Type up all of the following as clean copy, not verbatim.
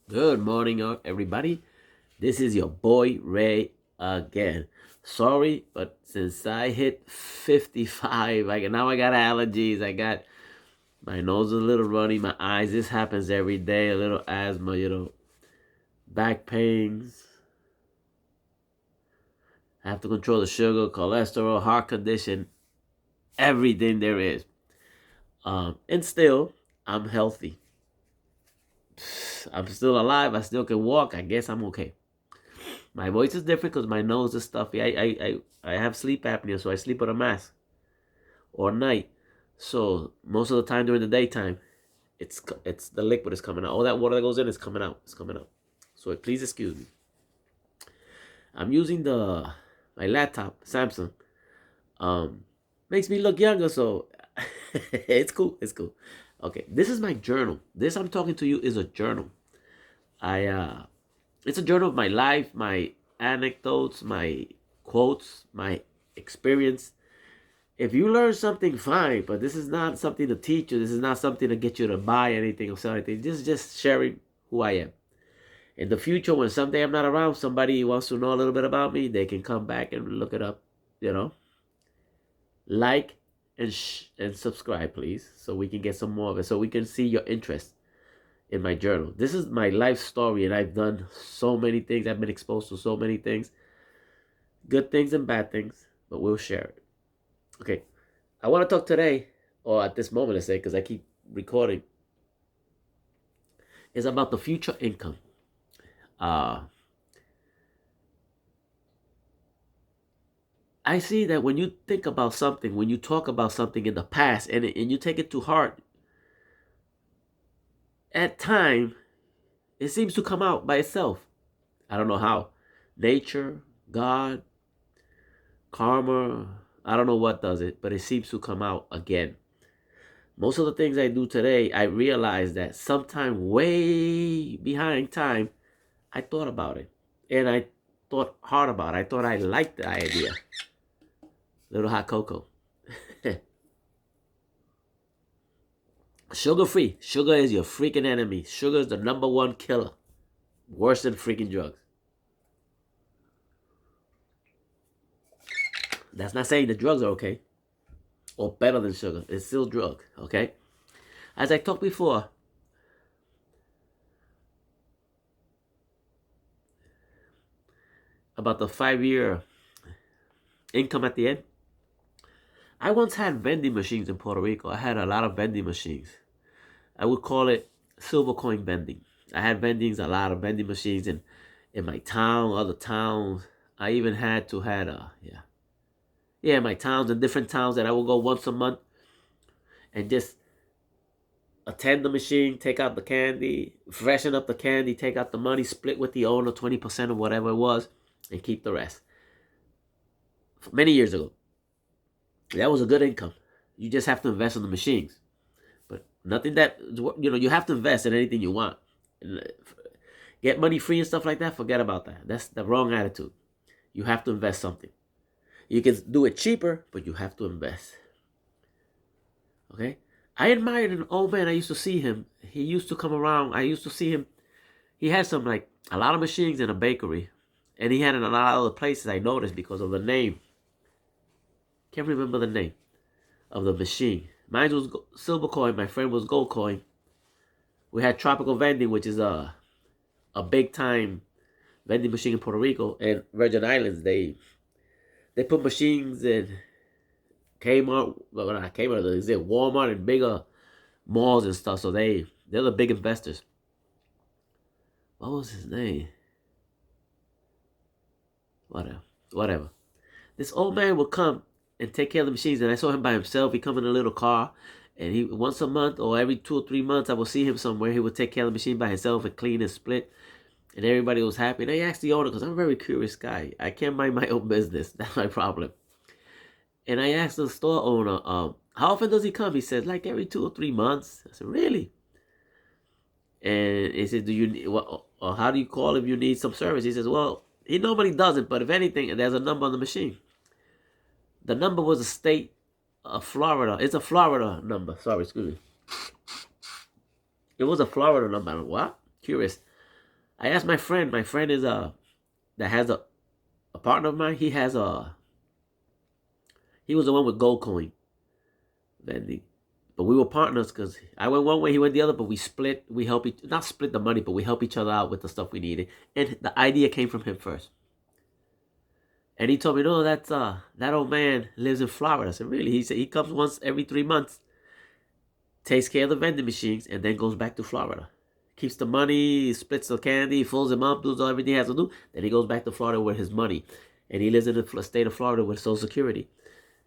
Good morning, everybody. This is your boy Ray again. Sorry, but since I hit 55, now I got allergies. I got my nose is a little runny, my eyes. This happens every day. A little asthma, back pains. I have to control the sugar, cholesterol, heart condition, everything there is. And still, I'm healthy. I'm still alive. I still can walk. I guess I'm okay. My voice is different because my nose is stuffy. I have sleep apnea, so I sleep with a mask or night. So most of the time during the daytime, it's the liquid is coming out. All that water that goes in is coming out. It's coming out. So please excuse me. I'm using the my laptop, Samsung. Um, Makes me look younger, so it's cool. It's cool. Okay, this is my journal. This I'm talking to you is a journal. I It's a journal of my life, my anecdotes, my quotes, my experience. If you learn something, fine, but this is not something to teach you. This is not something to get you to buy anything or sell anything. This is just sharing who I am. In the future, when someday I'm not around, somebody wants to know a little bit about me, they can come back and look it up, you know. Like and subscribe, please, so we can get some more of it, so we can see your interest in my journal. This is my life story, and I've done so many things. I've been exposed to so many things, good things and bad things, but we'll share it. Okay, I want to talk today, or at this moment, I say, because I keep recording, is about the future income. Uh, I see that when you think about something, when you talk about something in the past, and you take it to heart, at time, it seems to come out by itself. I don't know how. Nature, God, karma, I don't know what does it, but it seems to come out again. Most of the things I do today, I realize that sometime way behind time, I thought about it. And I thought hard about it. I thought I liked the idea. Little hot cocoa. Sugar free. Sugar is your freaking enemy. Sugar is the number one killer. Worse than freaking drugs. That's not saying the drugs are okay or better than sugar. It's still drug, okay? As I talked before, about the 5 year income at the end. I once had vending machines in Puerto Rico. I had a lot of vending machines. I would call it silver coin vending. I had vendings, a lot of vending machines in my town, other towns. I even had to had my towns and different towns that I would go once a month and just attend the machine, take out the candy, freshen up the candy, take out the money, split with the owner 20% of whatever it was, and keep the rest. Many years ago. That was a good income. You just have to invest in the machines. But nothing that, you have to invest in anything you want. Get money free and stuff like that, forget about that. That's the wrong attitude. You have to invest something. You can do it cheaper, but you have to invest. Okay? I admired an old man. I used to see him. He used to come around. I used to see him. He had a lot of machines in a bakery. And he had in a lot of other places, I noticed, because of the name. Can't remember the name of the machine. Mine was silver coin. My friend was gold coin. We had tropical vending, which is a big time vending machine in Puerto Rico and Virgin Islands. They put machines in Kmart, well not Kmart, they Walmart and bigger malls and stuff. So they're the big investors. What was his name? Whatever. This old man would come and take care of the machines, and I saw him by himself. He come in a little car, and he once a month or every 2 or 3 months, I would see him somewhere. He would take care of the machine by himself and clean and split, and everybody was happy. And I asked the owner, because I'm a very curious guy. I can't mind my own business. That's my problem. And I asked the store owner, how often does he come? He said, like every 2 or 3 months. I said, really? And he said, or how do you call if you need some service? He says, well, he normally doesn't, but if anything, there's a number on the machine. The number was a state of Florida. It's a Florida number. Sorry, excuse me. It was a Florida number. What? Curious. I asked my friend. My friend is that has a partner of mine. He has he was the one with gold coin vending. But we were partners because I went one way, he went the other, but we split. We help each, not split the money, but we help each other out with the stuff we needed. And the idea came from him first. And he told me, no, that's that old man lives in Florida. I said, really? He said he comes once every 3 months, takes care of the vending machines, and then goes back to Florida. Keeps the money, splits the candy, fills him up, does everything he has to do. Then he goes back to Florida with his money. And he lives in the state of Florida with Social Security.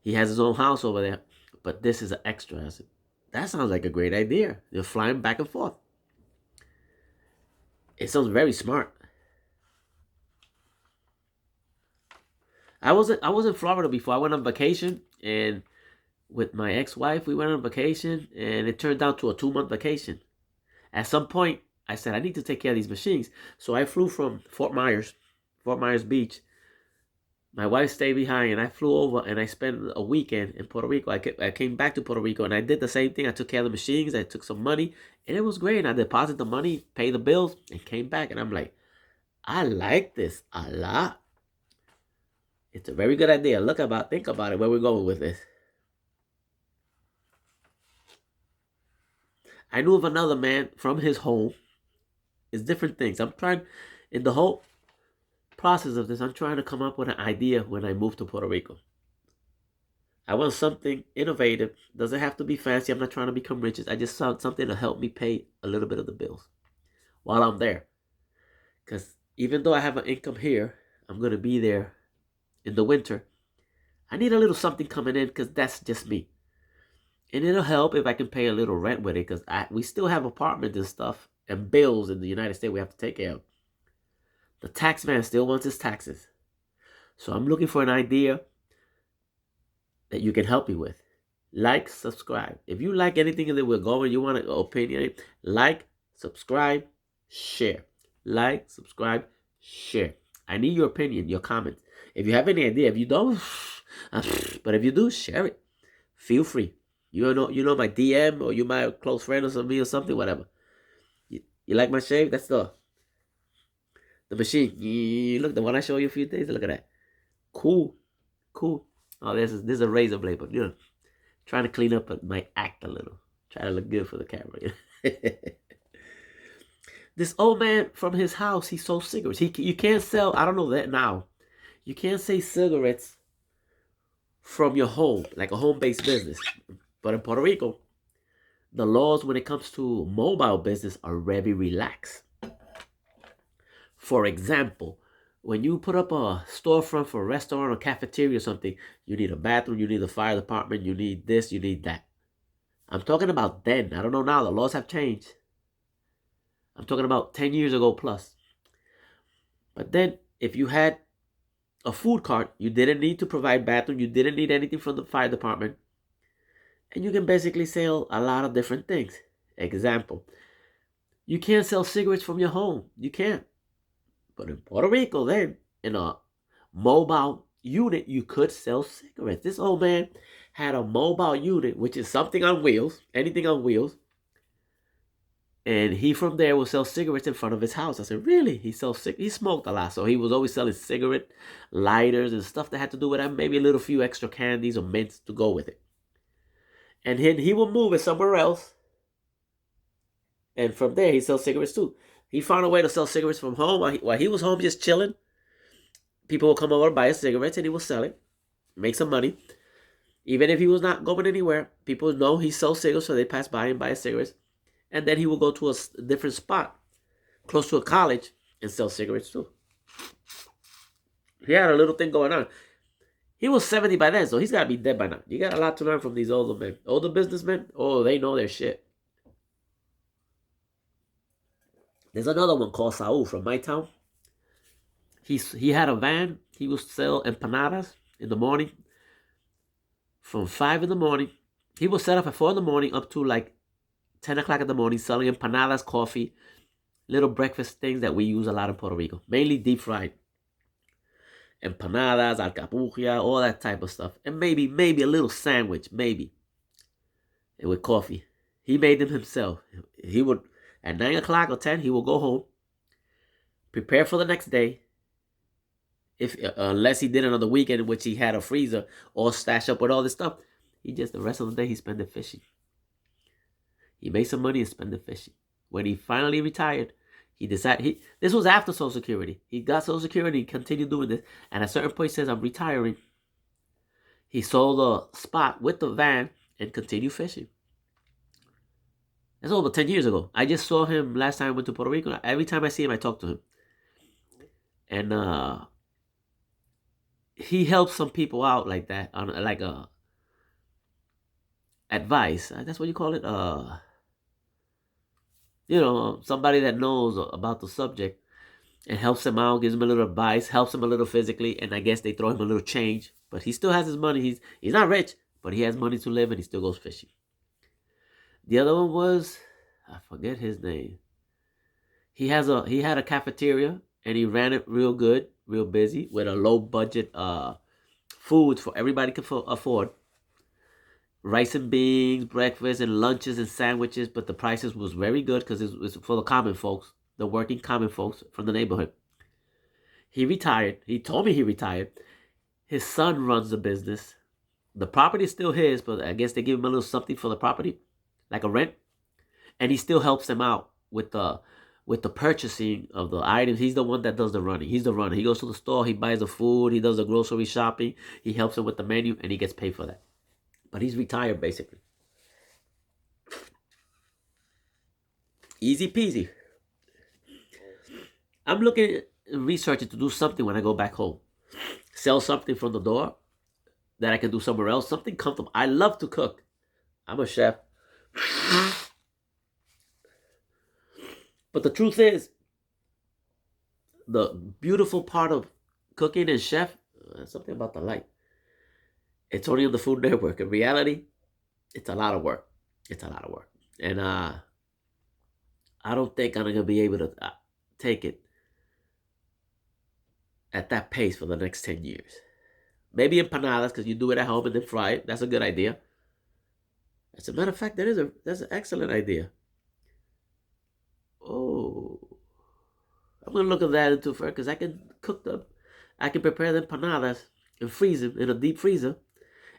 He has his own house over there. But this is an extra. I said, that sounds like a great idea. You're flying back and forth. It sounds very smart. I was in Florida before. I went on vacation, and with my ex-wife, we went on vacation, and it turned out to a 2-month vacation. At some point, I said, I need to take care of these machines. So I flew from Fort Myers Beach. My wife stayed behind, and I flew over, and I spent a weekend in Puerto Rico. I came back to Puerto Rico, and I did the same thing. I took care of the machines. I took some money, and it was great. And I deposited the money, paid the bills, and came back. And I'm like, I like this a lot. It's a very good idea. Think about it, where we're going with this. I knew of another man from his home. It's different things. I'm trying, in the whole process of this, I'm trying to come up with an idea when I move to Puerto Rico. I want something innovative. Doesn't have to be fancy. I'm not trying to become rich. I just want something to help me pay a little bit of the bills while I'm there. Because even though I have an income here, I'm going to be there in the winter. I need a little something coming in because that's just me. And it'll help if I can pay a little rent with it, because we still have apartments and stuff and bills in the United States we have to take care of. The tax man still wants his taxes. So I'm looking for an idea that you can help me with. Like, subscribe. If you like anything that we're going, you want an opinion, like, subscribe, share. Like, subscribe, share. I need your opinion, your comments. If you have any idea, if you don't, but if you do, share it. Feel free. You know my DM, or you my close friend or something, whatever. You like my shave? That's the machine. You look, the one I showed you a few days. Look at that. Cool. Oh, this is a razor blade, but trying to clean up my act a little. Try to look good for the camera. This old man from his house, he sold cigarettes. You can't sell. I don't know that now. You can't say cigarettes from your home, like a home-based business. But in Puerto Rico, the laws when it comes to mobile business are very relaxed. For example, when you put up a storefront for a restaurant or cafeteria or something, you need a bathroom, you need a fire department, you need this, you need that. I'm talking about then. I don't know now. The laws have changed. I'm talking about 10 years ago plus. But then, if you had a food cart, you didn't need to provide bathroom, you didn't need anything from the fire department. And you can basically sell a lot of different things. Example, you can't sell cigarettes from your home. You can't. But in Puerto Rico, then, in a mobile unit, you could sell cigarettes. This old man had a mobile unit, which is something on wheels, anything on wheels. And he from there will sell cigarettes in front of his house. I said, really? He smoked a lot. So he was always selling cigarette lighters and stuff that had to do with that. Maybe a little few extra candies or mints to go with it. And then he will move it somewhere else. And from there, he sells cigarettes too. He found a way to sell cigarettes from home. While he was home just chilling, people will come over, buy his cigarettes, and he will sell it, make some money. Even if he was not going anywhere, people know he sells cigarettes, so they pass by and buy his cigarettes. And then he will go to a different spot, close to a college, and sell cigarettes too. He had a little thing going on. He was 70 by then, so he's got to be dead by now. You got a lot to learn from these older men. Older businessmen, oh, they know their shit. There's another one called Saul from my town. He had a van. He would sell empanadas in the morning. From 5 in the morning. He would set up at 4 in the morning up to like 10 o'clock in the morning, selling empanadas, coffee, little breakfast things that we use a lot in Puerto Rico. Mainly deep fried. Empanadas, alcapurria, all that type of stuff. And maybe a little sandwich, maybe. And with coffee. He made them himself. He would, at 9 o'clock or 10, he will go home. prepare for the next day. If unless he did it on the weekend in which he had a freezer all stashed up with all this stuff, he just the rest of the day he spent it fishing. He made some money and spent it fishing. When he finally retired, he decided this was after Social Security. He got Social Security, he continued doing this, and at a certain point he says, I'm retiring. He sold a spot with the van and continued fishing. That's over 10 years ago. I just saw him last time I went to Puerto Rico. Every time I see him, I talk to him. And he helps some people out like that, on like advice. That's what you call it. Somebody that knows about the subject and helps him out, gives him a little advice, helps him a little physically, and I guess they throw him a little change. But he still has his money. He's not rich, but he has money to live, and he still goes fishing. The other one was, I forget his name. He had a cafeteria, and he ran it real good, real busy, with a low budget foods for everybody could afford. Rice and beans, breakfast, and lunches and sandwiches, but the prices was very good because it was for the common folks, the working common folks from the neighborhood. He retired. He told me he retired. His son runs the business. The property is still his, but I guess they give him a little something for the property, like a rent. And he still helps them out with the purchasing of the items. He's the one that does the running. He's the runner. He goes to the store, he buys the food, he does the grocery shopping, he helps him with the menu, and he gets paid for that. But he's retired, basically. Easy peasy. I'm looking at researching to do something when I go back home. Sell something from the door that I can do somewhere else. Something comfortable. I love to cook. I'm a chef. But the truth is, the beautiful part of cooking and chef, something about the light. It's only on the Food Network. In reality, it's a lot of work. It's a lot of work. And I don't think I'm going to be able to take it at that pace for the next 10 years. Maybe empanadas, because you do it at home and then fry it. That's a good idea. As a matter of fact, that's an excellent idea. Oh, I'm going to look at that into first, because I can cook them. I can prepare the empanadas and freeze them in a deep freezer,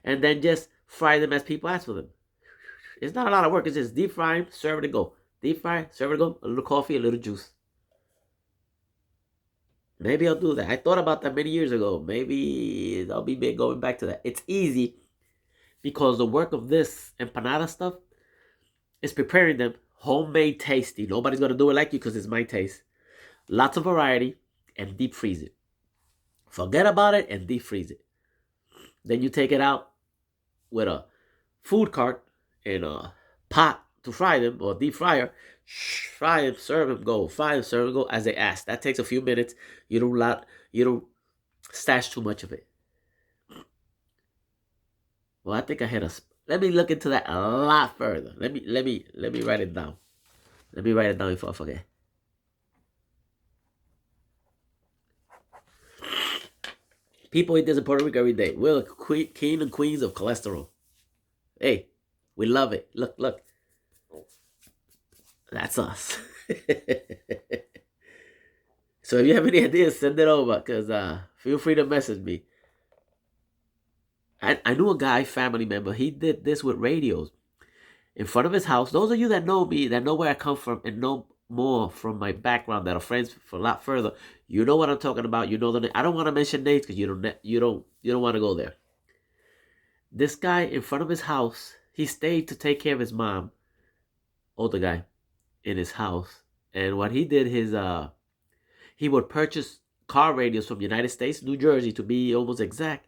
and then just fry them as people ask for them. It's not a lot of work. It's just deep fry them, serve it and go. Deep fry, serve it and go. A little coffee, a little juice. Maybe I'll do that. I thought about that many years ago. Maybe I'll be going back to that. It's easy because the work of this empanada stuff is preparing them homemade tasty. Nobody's going to do it like you because it's my taste. Lots of variety and deep freeze it. Forget about it and deep freeze it. Then you take it out with a food cart and a pot to fry them, or deep fryer. Fry them, serve them, go. Fry them, serve them, go as they ask. That takes a few minutes. You don't stash too much of it. Well, I think I had let me look into that a lot further. Let me write it down. Let me write it down before I forget. People eat this in Puerto Rico every day. We're the king and queens of cholesterol. Hey, we love it. Look. That's us. So if you have any ideas, send it over, because feel free to message me. I knew a guy, family member, he did this with radios in front of his house. Those of you that know me, that know where I come from, and know more from my background, that are friends for a lot further, you know what I'm talking about. You know the name. I don't want to mention names because you don't want to go there. This guy in front of his house, he stayed to take care of his mom, older guy, in his house. And what he did is he would purchase car radios from the United States, New Jersey to be almost exact,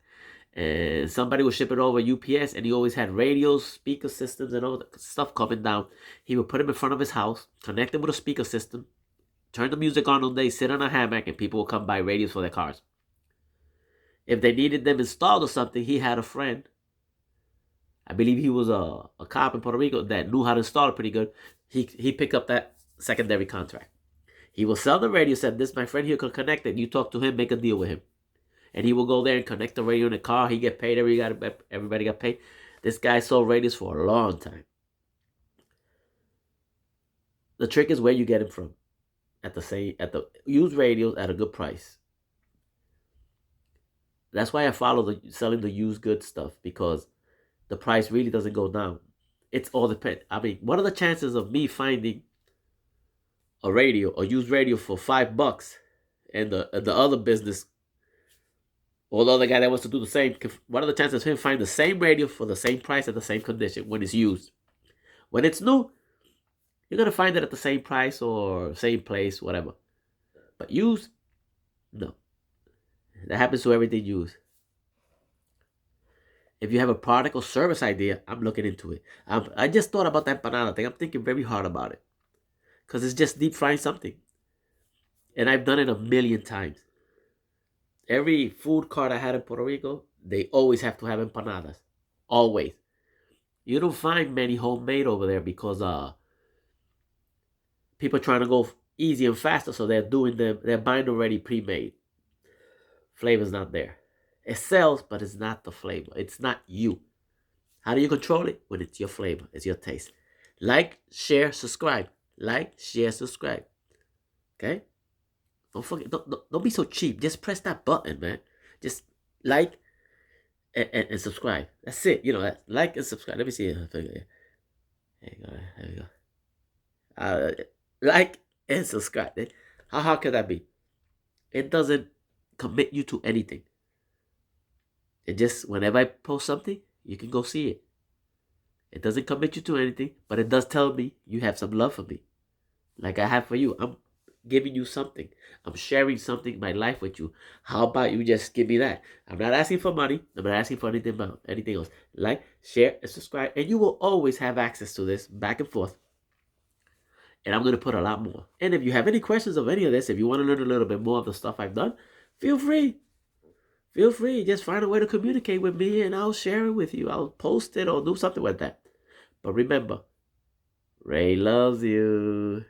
and somebody would ship it over UPS, and he always had radios, speaker systems, and all that stuff coming down. He would put them in front of his house, connect them with a speaker system, turn the music on all day, sit on a hammock, and people would come buy radios for their cars. If they needed them installed or something, he had a friend, I believe he was a cop in Puerto Rico, that knew how to install it pretty good. He picked up that secondary contract. He will sell the radio, said, this, my friend here could connect it. You talk to him, make a deal with him. And he will go there and connect the radio in the car. He get paid, everybody got paid. This guy sold radios for a long time. The trick is where you get them from. at the used radios at a good price. That's why I follow the selling the used good stuff, because the price really doesn't go down. It's all depend. I mean, what are the chances of me finding a radio, a used radio for $5, and the other business or the other guy that wants to do the same? What are the chances of him finding the same radio for the same price at the same condition when it's used? When it's new, you're gonna find it at the same price or same place, whatever. But used, no. That happens to everything used. If you have a product or service idea, I'm looking into it. I just thought about that banana thing. I'm thinking very hard about it, because it's just deep frying something. And I've done it a million times. Every food cart I had in Puerto Rico, they always have to have empanadas. Always. You don't find many homemade over there because people are trying to go easy and faster, so they're buying already pre-made. Flavor's not there. It sells, but it's not the flavor. It's not you. How do you control it? When it's your flavor, it's your taste. Like, share, subscribe. Like, share, subscribe. Okay? Don't forget. Don't be so cheap. Just press that button, man. Just like and subscribe. That's it. You know, like and subscribe. Let me see. There you go. There we go. Like and subscribe. How hard can that be? It doesn't commit you to anything. It just, whenever I post something, you can go see it. It doesn't commit you to anything, but it does tell me you have some love for me, like I have for you. I'm giving you something. I'm sharing something in my life with you. How about you just give me that? I'm not asking for money. I'm not asking for anything else. Like, share, and subscribe, and you will always have access to this back and forth. And I'm going to put a lot more. And if you have any questions of any of this, if you want to learn a little bit more of the stuff I've done, feel free. Feel free. Just find a way to communicate with me, and I'll share it with you. I'll post it or do something like that. But remember, Ray loves you.